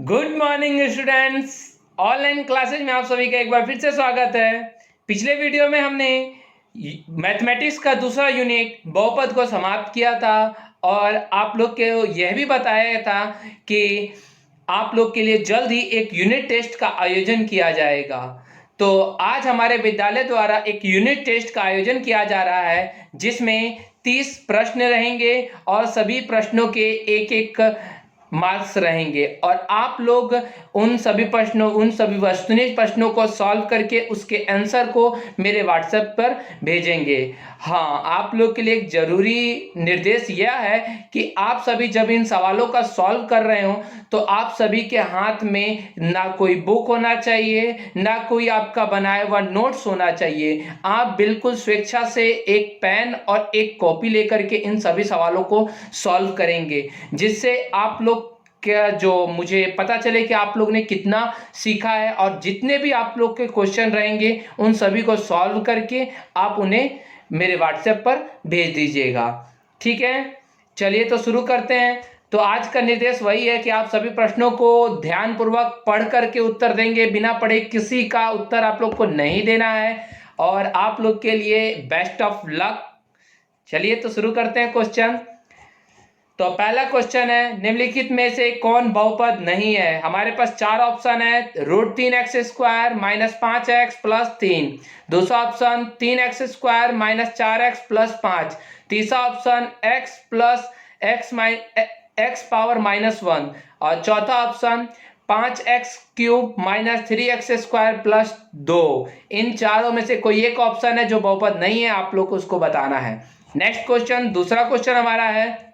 Good morning students. Online classes में आप सभी का एक बार फिर से स्वागत है। पिछले वीडियो में हमने मैथमेटिक्स का दूसरा यूनिट बहुपद को समाप्त किया था और आप लोग को यह भी बताया था कि आप लोग के लिए जल्द ही एक यूनिट टेस्ट का आयोजन किया जाएगा। तो आज हमारे विद्यालय द्वारा एक यूनिट टेस्ट का आयोजन किया जा रहा है जिसमें 30 प्रश्न रहेंगे और सभी प्रश्नों के एक एक मार्क्स रहेंगे और आप लोग उन सभी वस्तुनिष्ठ प्रश्नों को सॉल्व करके उसके आंसर को मेरे व्हाट्सएप पर भेजेंगे। हाँ, आप लोग के लिए एक जरूरी निर्देश यह है कि आप सभी जब इन सवालों का सॉल्व कर रहे हो तो आप सभी के हाथ में ना कोई बुक होना चाहिए, ना कोई आपका बनाया हुआ नोट्स होना चाहिए। आप बिल्कुल स्वेच्छा से एक पेन और एक कॉपी लेकर के इन सभी सवालों को सॉल्व करेंगे, जिससे आप लोग क्या जो मुझे पता चले कि आप लोग ने कितना सीखा है और जितने भी आप लोग के क्वेश्चन रहेंगे उन सभी को सॉल्व करके आप उन्हें मेरे व्हाट्सएप पर भेज दीजिएगा। ठीक है, चलिए तो शुरू करते हैं। तो आज का निर्देश वही है कि आप सभी प्रश्नों को ध्यानपूर्वक पढ़ करके उत्तर देंगे, बिना पढ़े किसी का उत्तर आप लोग को नहीं देना है और आप लोग के लिए बेस्ट ऑफ लक। चलिए तो शुरू करते हैं क्वेश्चन। तो पहला क्वेश्चन है, निम्नलिखित में से कौन बहुपद नहीं है। हमारे पास चार ऑप्शन है, √3x² -5x + 3। दूसरा ऑप्शन 3x² -4x + 5। तीसरा ऑप्शन x + x⁻1 और चौथा ऑप्शन 5x³ -3x² + 2। इन चारों में से कोई एक ऑप्शन है जो बहुपद नहीं है, आप लोग को उसको बताना है। नेक्स्ट क्वेश्चन, दूसरा क्वेश्चन हमारा है,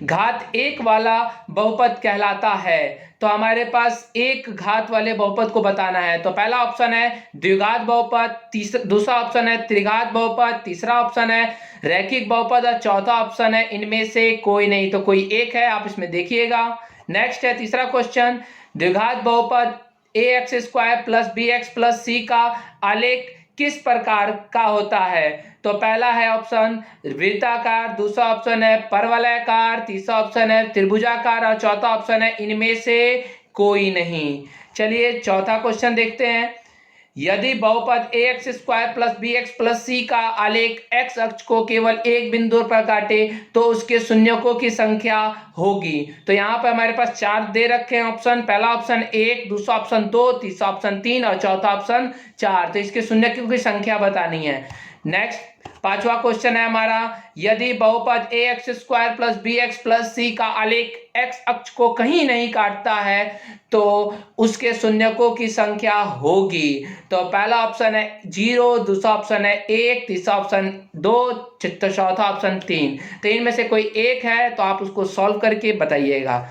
घात 1 वाला बहुपद कहलाता है। तो हमारे पास एक घात वाले बहुपद को बताना है। तो पहला ऑप्शन है द्विघात बहुपद, दूसरा ऑप्शन है त्रिघात बहुपद, तीसरा ऑप्शन है रैखिक बहुपद और चौथा ऑप्शन है इनमें से कोई नहीं। तो कोई एक है, आप इसमें देखिएगा। नेक्स्ट है तीसरा क्वेश्चन, द्विघात बहुपद ax² + bx + c का आलेख किस प्रकार का होता है। तो पहला है ऑप्शन वृत्ताकार, दूसरा ऑप्शन है परवलयाकार, तीसरा ऑप्शन है त्रिभुजाकार और चौथा ऑप्शन है इनमें से कोई नहीं। चलिए चौथा क्वेश्चन देखते हैं, यदि बहुपद ax² + bx + c का आलेख x अक्ष को केवल एक बिंदु पर काटे तो उसके शून्यकों की संख्या होगी। तो यहाँ पर हमारे पास चार दे रखे हैं ऑप्शन, पहला ऑप्शन 1, दूसरा ऑप्शन 2, तीसरा ऑप्शन 3 और चौथा ऑप्शन 4। तो इसके शून्यकों की संख्या बतानी है। नेक्स्ट पांचवा क्वेश्चन है हमारा, यदि बहुपद ax² + bx + c का आलेख x अक्ष को कहीं नहीं काटता है तो उसके शून्यकों की संख्या होगी। तो पहला ऑप्शन है 0, दूसरा ऑप्शन है 1, तीसरा ऑप्शन 2, चौथा ऑप्शन 3। तो इनमें से कोई एक है, तो आप उसको सॉल्व करके बताइएगा।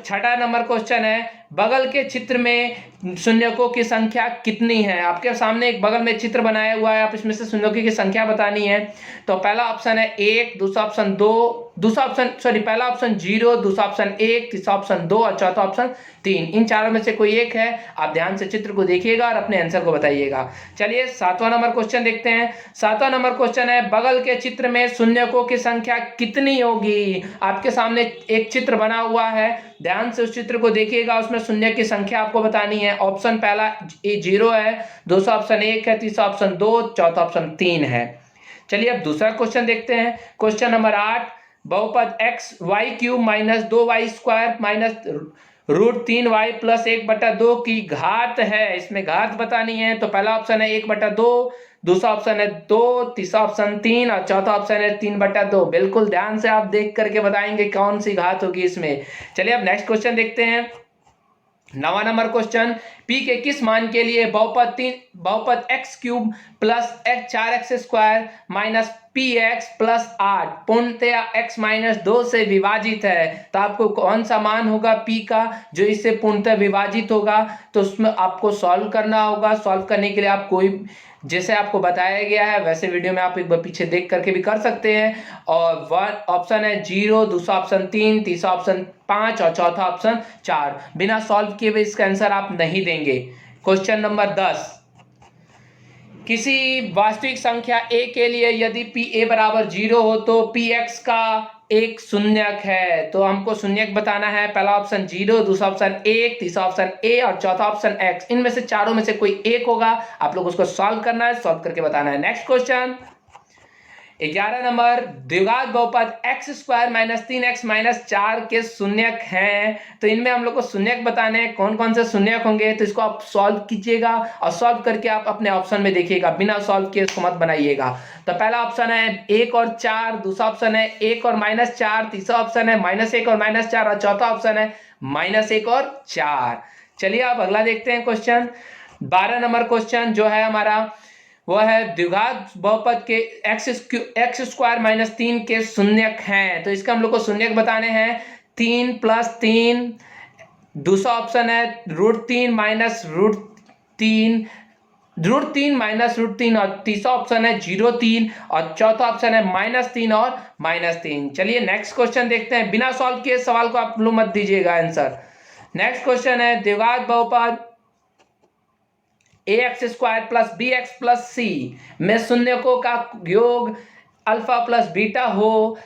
छठा नंबर क्वेश्चन है, बगल के चित्र में शून्यकों की संख्या कितनी है। आपके सामने एक बगल में चित्र बनाया हुआ है, आप इसमें से शून्यकों की संख्या बतानी है। तो पहला ऑप्शन है 1, दूसरा ऑप्शन 2, पहला ऑप्शन 0, दूसरा ऑप्शन 1, तीसरा ऑप्शन 2 और चौथा ऑप्शन 3। इन चारों में से कोई एक है, आप ध्यान से चित्र को देखिएगा और अपने आंसर को बताइएगा। चलिए सातवां नंबर क्वेश्चन देखते हैं। सातवां नंबर क्वेश्चन है, बगल के चित्र में शून्यकों की संख्या कितनी होगी। आपके सामने एक चित्र बना हुआ है, ध्यान से उस चित्र को देखिएगा, उसमें शून्य की संख्या आपको बतानी है। ऑप्शन पहला 0 है, दूसरा ऑप्शन 1 है, तीसरा ऑप्शन 2, चौथा ऑप्शन 3 है। चलिए अब दूसरा क्वेश्चन देखते हैं। क्वेश्चन नंबर 8, बहुपद xy³ -2y² √3y + 1/2 की घात है, इसमें घात बतानी है। तो पहला ऑप्शन है 1/2, दूसरा ऑप्शन है 2, तीसरा ऑप्शन 3 और चौथा ऑप्शन है 3/2। बिल्कुल ध्यान से आप देख करके बताएंगे कौन सी घात होगी इसमें। चलिए अब नेक्स्ट क्वेश्चन देखते हैं। 9वां नंबर क्वेश्चन, p के किस मान के लिए बहुपद x³ + 4x² -px + 8 पूर्णतः x-2 से विभाजित है। तो आपको कौन सा मान होगा p का जो इससे पूर्णतः विभाजित होगा, तो उसमें आपको सॉल्व करना होगा। सॉल्व करने के लिए आप कोई जैसे आपको बताया गया है वैसे वीडियो में आप एक बार पीछे देख करके भी कर सकते हैं। और ऑप्शन है 0, दूसरा ऑप्शन 3, तीसरा ऑप्शन 5 और चौथा ऑप्शन 4। बिना सॉल्व किए हुए इसका आंसर आप नहीं देंगे। क्वेश्चन नंबर 10, किसी वास्तविक संख्या a के लिए यदि पी ए बराबर 0 हो तो पी एक्स का एक शून्यक है। तो हमको शून्यक बताना है। पहला ऑप्शन 0, दूसरा ऑप्शन 1, तीसरा ऑप्शन ए और चौथा ऑप्शन x। इनमें से चारों में से कोई एक होगा। आप लोग उसको सॉल्व करना है, सॉल्व करके बताना है। नेक्स्ट क्वेश्चन 11 नंबर, द्विघात बहुपद x square minus 3x minus 4 के शून्यक हैं। तो इनमें हम लोग को शून्यक बताने हैं, कौन कौन से शून्यक होंगे। तो इसको आप सॉल्व कीजिएगा और सॉल्व करके आप अपने ऑप्शन में देखिएगा, बिना सॉल्व किए इसको मत बनाइएगा। तो पहला ऑप्शन है 1 और 4, दूसरा ऑप्शन है 1 और -4, तीसरा ऑप्शन है -1 और -4 और चौथा ऑप्शन है -1 और 4। चलिए आप अगला देखते हैं क्वेश्चन 12 नंबर क्वेश्चन जो है हमारा वह है द्विघात बहुपद के एक्स स्क्वायर माइनस 3 के शून्यक हैं। तो इसका हम लोग को शून्यक बताने हैं 3 + 3, दूसरा ऑप्शन है √3 माइनस √3, √3 माइनस √3 और तीसरा ऑप्शन है 0.3 और चौथा ऑप्शन है -3 और -3। चलिए नेक्स्ट क्वेश्चन देखते हैं, बिना सॉल्व किए सवाल को आप लोग मत दीजिएगा आंसर। नेक्स्ट क्वेश्चन है द्विघात बहुपद ax square plus bx plus c में शून्यकों का योग अल्फा प्लस बीटा हो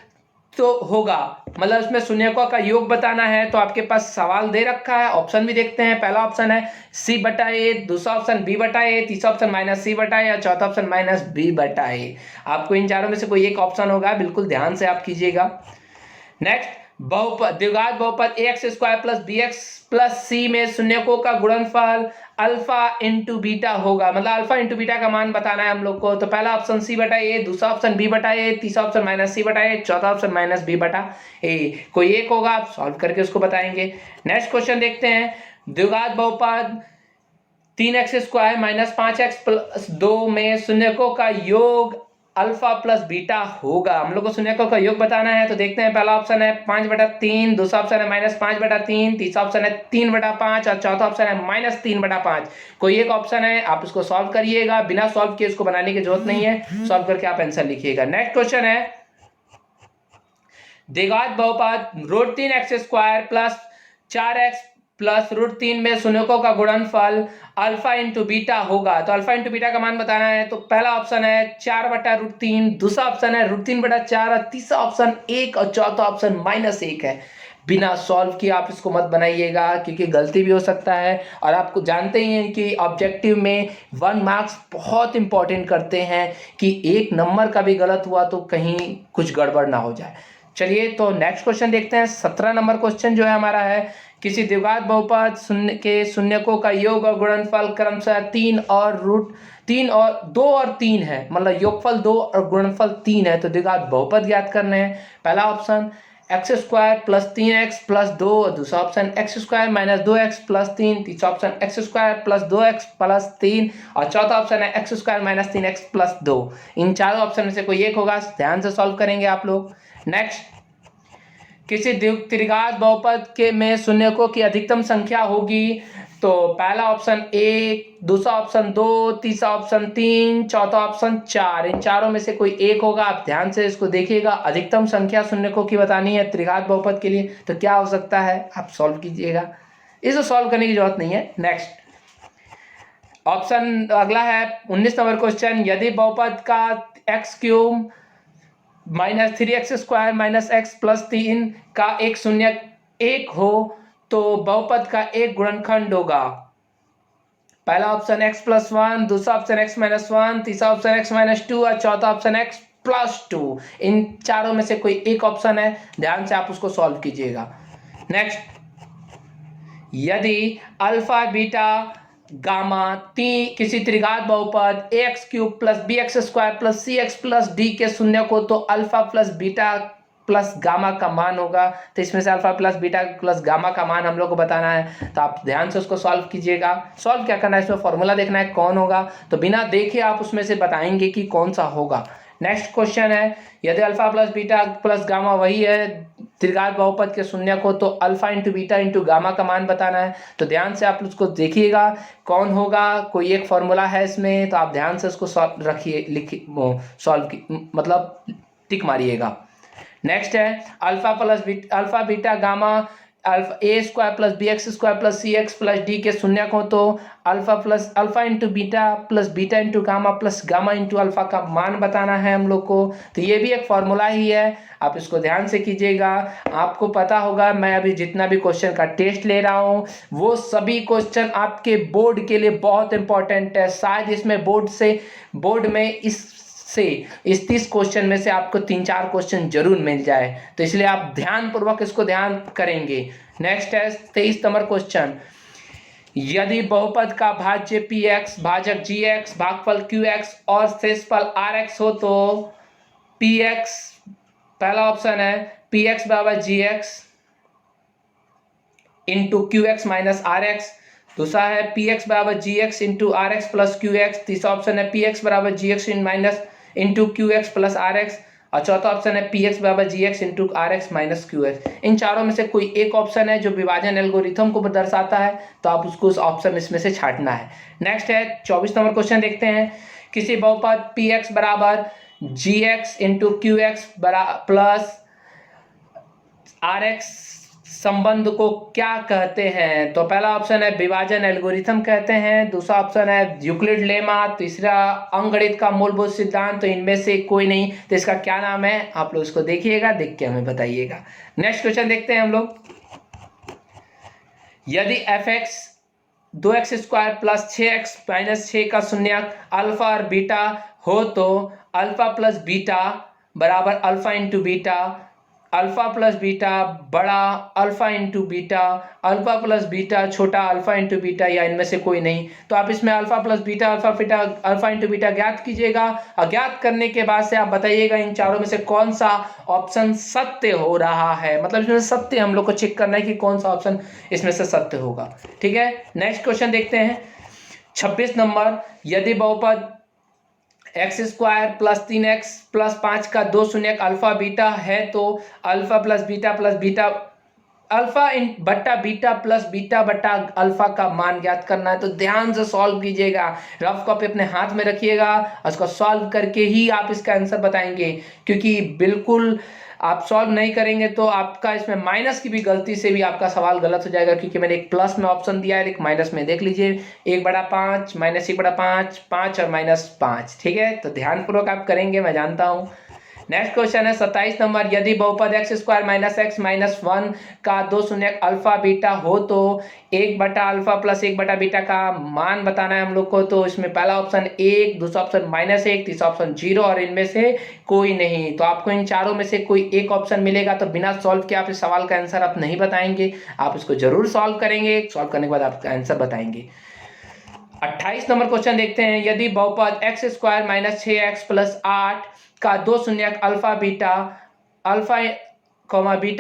तो होगा, मतलब इसमें शून्यकों का योग बताना है। तो आपके पास सवाल दे रखा है, ऑप्शन भी देखते हैं। पहला ऑप्शन है c/a, दूसरा ऑप्शन b/a, तीसरा ऑप्शन -c/a और चौथा ऑप्शन -b/a। आपको इन चारों में से कोई एक ऑप्शन होगा, बिल्कुल ध्यान से आप कीजिएगा। नेक्स्ट द्विघात बहुपद ax square plus bx plus c में शून्यकों का गुणनफल अल्फा इंटू बीटा होगा, मतलब अल्फा इंटू बीटा का मान बताना है हम लोग को। तो पहला ऑप्शन c/a, दूसरा ऑप्शन b/a, तीसरा ऑप्शन -c/a, चौथा ऑप्शन -b/a। कोई एक होगा, आप सॉल्व करके उसको बताएंगे। नेक्स्ट क्वेश्चन देखते हैं, द्विघात बहुपद 3x square minus 5x plus 2 में शून्यकों का योग अल्फा प्लस बीटा होगा। हम लोग को शून्यकों का योग बताना है। तो देखते हैं, पहला ऑप्शन है 5/3, दूसरा ऑप्शन है -5/3, तीसरा ऑप्शन है 3/5 और चौथा ऑप्शन है -3/5। कोई एक ऑप्शन है, आप इसको सॉल्व करिएगा, बिना सॉल्व किए इसको बनाने की जरूरत नहीं है, सॉल्व करके आप आंसर लिखिएगा। नेक्स्ट क्वेश्चन है द्विघात बहुपद √3x square plus 4x plus √3 में शून्यकों का गुणनफल अल्फा इंटू बीटा होगा। तो अल्फा इंटू बीटा का मान बताना है। तो पहला ऑप्शन है 4/√3, दूसरा ऑप्शन है √3/4 और तीसरा ऑप्शन 1 और चौथा ऑप्शन -1 है। बिना सॉल्व किए आप इसको मत बनाइएगा, क्योंकि गलती भी हो सकता है। और आपको जानते ही हैं कि ऑब्जेक्टिव में 1 मार्क्स बहुत इंपॉर्टेंट करते हैं, कि 1 नंबर का भी गलत हुआ तो कहीं कुछ गड़बड़ ना हो जाए। चलिए तो नेक्स्ट क्वेश्चन देखते हैं। 17 नंबर क्वेश्चन जो है हमारा है, किसी द्विघात बहुपद शून्यकों का योग और गुणनफल क्रमशः 3 और √2 और 3 है, मतलब योगफल 2 और गुणनफल 3 है। तो द्विघात बहुपद ज्ञात करने हैं। पहला option x square plus 3x plus 2, दूसरा option x square minus 2x plus 3, तीसरा option x square plus 2x plus 3 और चौथा ऑप्शन है x square minus 3x plus 2। इन चारों ऑप्शन में से कोई एक होगा, ध्यान से सॉल्व करेंगे आप लोग। नेक्स्ट, किसी त्रिघात बहुपद के में शून्यकों की अधिकतम संख्या होगी। तो पहला ऑप्शन 1, दूसरा ऑप्शन 2, तीसरा ऑप्शन 3, चौथा ऑप्शन 4। इन चारों में से कोई एक होगा, आप ध्यान से इसको देखिएगा। अधिकतम संख्या शून्यकों की बतानी है त्रिघात बहुपद के लिए, तो क्या हो सकता है, आप सॉल्व कीजिएगा, इसको सॉल्व करने की जरूरत नहीं है। नेक्स्ट ऑप्शन अगला है 19 नंबर क्वेश्चन, यदि बहुपद का x³ -3x square minus x plus 3 का एक शून्यक 1 हो तो बहुपद का एक गुणनखंड होगा। पहला ऑप्शन x + 1, दूसरा ऑप्शन x - 1, तीसरा ऑप्शन x - 2 और चौथा ऑप्शन x + 2। इन चारों में से कोई एक ऑप्शन है, ध्यान से आप उसको सॉल्व कीजिएगा। नेक्स्ट, यदि अल्फा बीटा गामा किसी त्रिघात बहुपद ax³ plus bx square plus cx plus d के शून्य को, तो alpha plus beta plus gamma का मान होगा। तो इसमें से alpha plus beta plus gamma का मान हम लोग को बताना है। तो आप ध्यान से उसको सॉल्व कीजिएगा। सॉल्व क्या करना है, इसमें फॉर्मूला देखना है कौन होगा, तो बिना देखे आप उसमें से बताएंगे कि कौन सा होगा। नेक्स्ट क्वेश्चन है, यदि alpha plus beta plus gamma वही है त्रिघात बहुपद के शून्य को, तो alpha into beta into gamma का मान बताना है। तो ध्यान से आप उसको देखिएगा कौन होगा, कोई एक फॉर्मूला है इसमें, तो आप ध्यान से उसको सॉल्व रखिए, लिखिए, सॉल्व मतलब टिक मारिएगा। नेक्स्ट है alpha beta gamma alpha a square plus b x square plus c x plus d के शून्यक हो तो alpha into beta plus beta into gamma plus gamma into alpha का मान बताना है हम लोग को। तो ये भी एक फॉर्मूला ही है, आप इसको ध्यान से कीजिएगा। आपको पता होगा मैं अभी जितना भी क्वेश्चन का टेस्ट ले रहा हूँ वो सभी क्वेश्चन आपके बोर्ड के लिए बहुत इंपॉर्टेंट है। शायद इसमें बोर्ड में इस 30 क्वेश्चन में से आपको 3-4 क्वेश्चन जरूर मिल जाए, तो इसलिए आप ध्यान पूर्वक इसको ध्यान करेंगे। नेक्स्ट है 23 नंबर क्वेश्चन, यदि बहुपद का भाज्य पी एक्स भाजक जी एक्स भागफल क्यू एक्स और शेषफल आर एक्स हो तो पी एक्स, पहला ऑप्शन है पी एक्स बराबर g x into q x minus r x, दूसरा है पी एक्स बराबर g x into r x plus q x, तीसरा ऑप्शन है पी एक्स बराबर g x minus into q x plus r x, और चौथा option है p x बराबर g x into r x minus q x. इन चारों में से कोई एक ऑप्शन है जो विभाजन एल्गोरिथम को दर्शाता है, तो आप उसको उस ऑप्शन इसमें से छांटना है। नेक्स्ट है 24 नंबर क्वेश्चन देखते हैं, किसी बहुपद पी एक्स बराबर g x into q x plus r x संबंध को क्या कहते हैं? तो पहला ऑप्शन है विभाजन एल्गोरिथम कहते हैं, दूसरा ऑप्शन है यूक्लिड लेमा, तीसरा अंकगणित का मूलभूत सिद्धांत। तो इनमें से कोई नहीं, तो इसका क्या नाम है आप लोग इसको देखिएगा, देख के हमें बताइएगा। नेक्स्ट क्वेश्चन देखते हैं हम लोग, यदि f x 2x square plus 6x minus 6 का शून्यक अल्फा और बीटा हो तो अल्फा प्लस बीटा बराबर alpha into beta, alpha plus beta बड़ा alpha into beta, alpha plus beta छोटा अल्फा इंटू बीटा, या इनमें से कोई नहीं। तो आप इसमें alpha plus beta alpha into beta ज्ञात कीजिएगा, और ज्ञात करने के बाद से आप बताइएगा इन चारों में से कौन सा ऑप्शन सत्य हो रहा है। मतलब इसमें सत्य हम लोग को चेक करना है कि कौन सा ऑप्शन इसमें से सत्य होगा। ठीक है, नेक्स्ट क्वेश्चन देखते हैं 26 नंबर, यदि बहुपद x square plus 3x plus 5 का दो शून्यक अल्फा बीटा है तो अल्फा प्लस बीटा अल्फा इन बट्टा बीटा प्लस बीटा बट्टा अल्फा का मान ज्ञात करना है। तो ध्यान से सॉल्व कीजिएगा, रफ कॉपी अपने हाथ में रखिएगा, उसको सॉल्व करके ही आप इसका आंसर बताएंगे, क्योंकि बिल्कुल आप सॉल्व नहीं करेंगे तो आपका इसमें माइनस की भी गलती से भी आपका सवाल गलत हो जाएगा, क्योंकि मैंने एक प्लस में ऑप्शन दिया है, एक माइनस में। देख लीजिए 1/5 माइनस 1/5 5 और -5। ठीक है, तो ध्यानपूर्वक आप करेंगे, मैं जानता हूं। नेक्स्ट क्वेश्चन है 27 नंबर, यदि बहुपद x square minus x minus 1 का दो शून्यक अल्फा बीटा हो तो 1/अल्फा प्लस 1/बीटा का मान बताना है हम लोग को। तो इसमें पहला ऑप्शन 1, दूसरा ऑप्शन -1, तीसरा ऑप्शन 0 और इनमें से कोई नहीं। तो आपको इन चारों में से कोई एक ऑप्शन मिलेगा, तो बिना सॉल्व किए आप इस सवाल का आंसर आप नहीं बताएंगे, आप इसको जरूर सॉल्व करेंगे, सॉल्व करने के बाद आप आंसर बताएंगे। 28 नंबर क्वेश्चन देखते हैं, यदि बहुपद x square minus 6x plus 8 का दो शून्यक अल्फा बीटा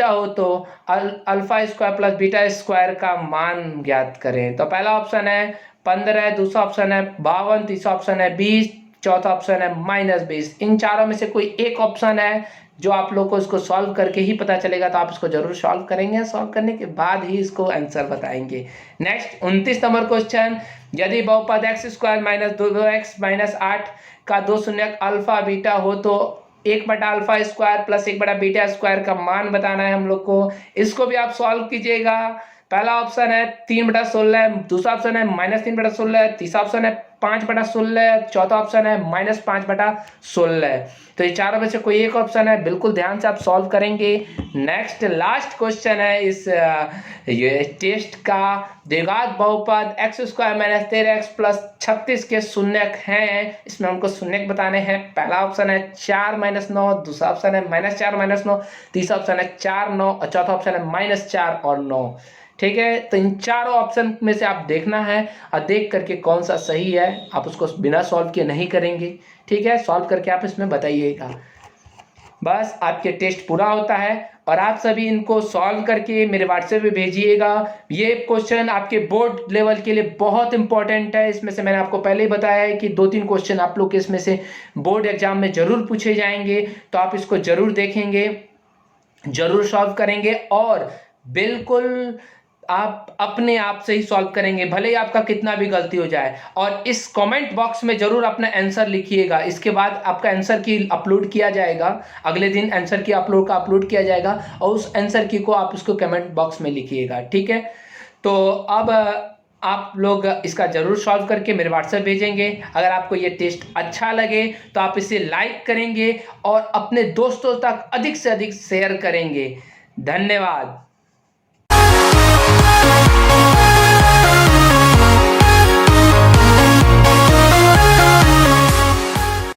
हो तो alpha square plus beta square का मान ज्ञात करें। तो पहला ऑप्शन है 15, दूसरा ऑप्शन है 52, तीसरा ऑप्शन है 20, चौथा ऑप्शन है -20। इन चारों में से कोई एक ऑप्शन है जो आप लोग को इसको सॉल्व करके ही पता चलेगा, तो आप इसको जरूर सॉल्व करेंगे, सॉल्व करने के बाद ही इसको आंसर बताएंगे। नेक्स्ट 29 नंबर क्वेश्चन, यदि बहुपद x square minus 2x minus 8 का दो शून्यक अल्फा बीटा हो तो 1/अल्फा स्क्वायर प्लस 1/बीटा स्क्वायर का मान बताना है हम लोग को। इसको भी आप सॉल्व कीजिएगा। पहला ऑप्शन है 3/16, दूसरा ऑप्शन है -3/16, तीसरा ऑप्शन है 5/16, चौथा ऑप्शन है -5/16। तो ये चारों में से कोई एक ऑप्शन है, बिल्कुल ध्यान से आप सॉल्व करेंगे। नेक्स्ट लास्ट क्वेश्चन है इस ये टेस्ट का, द्विघात बहुपद x square minus 13x plus 36 के शून्यक हैं, इसमें हमको शून्यक बताने हैं। पहला ऑप्शन है 4 - 9, दूसरा ऑप्शन है -4 - 9, तीसरा ऑप्शन है 4 9 और चौथा ऑप्शन है -4 और 9। ठीक है, तो इन चारों ऑप्शन में से आप देखना है और देख करके कौन सा सही है, आप उसको बिना सॉल्व किए नहीं करेंगे। ठीक है, सॉल्व करके आप इसमें बताइएगा। बस आपके टेस्ट पूरा होता है और आप सभी इनको सॉल्व करके मेरे व्हाट्सएप पे भेजिएगा। ये क्वेश्चन आपके बोर्ड लेवल के लिए बहुत इंपॉर्टेंट है। इसमें से मैंने आपको पहले ही बताया है कि 2-3 क्वेश्चन आप लोग के इसमें से बोर्ड एग्जाम में जरूर पूछे जाएंगे, तो आप इसको जरूर देखेंगे, जरूर सॉल्व करेंगे और बिल्कुल आप अपने आप से ही सॉल्व करेंगे, भले ही आपका कितना भी गलती हो जाए। और इस कमेंट बॉक्स में ज़रूर अपना आंसर लिखिएगा। इसके बाद आपका आंसर की अपलोड किया जाएगा, अगले दिन आंसर की अपलोड किया जाएगा और उस आंसर की को आप उसको कमेंट बॉक्स में लिखिएगा, ठीक है। तो अब आप लोग इसका ज़रूर सॉल्व करके मेरे व्हाट्सएप भेजेंगे। अगर आपको ये टेस्ट अच्छा लगे तो आप इसे लाइक करेंगे और अपने दोस्तों तक अधिक से अधिक शेयर करेंगे। धन्यवाद।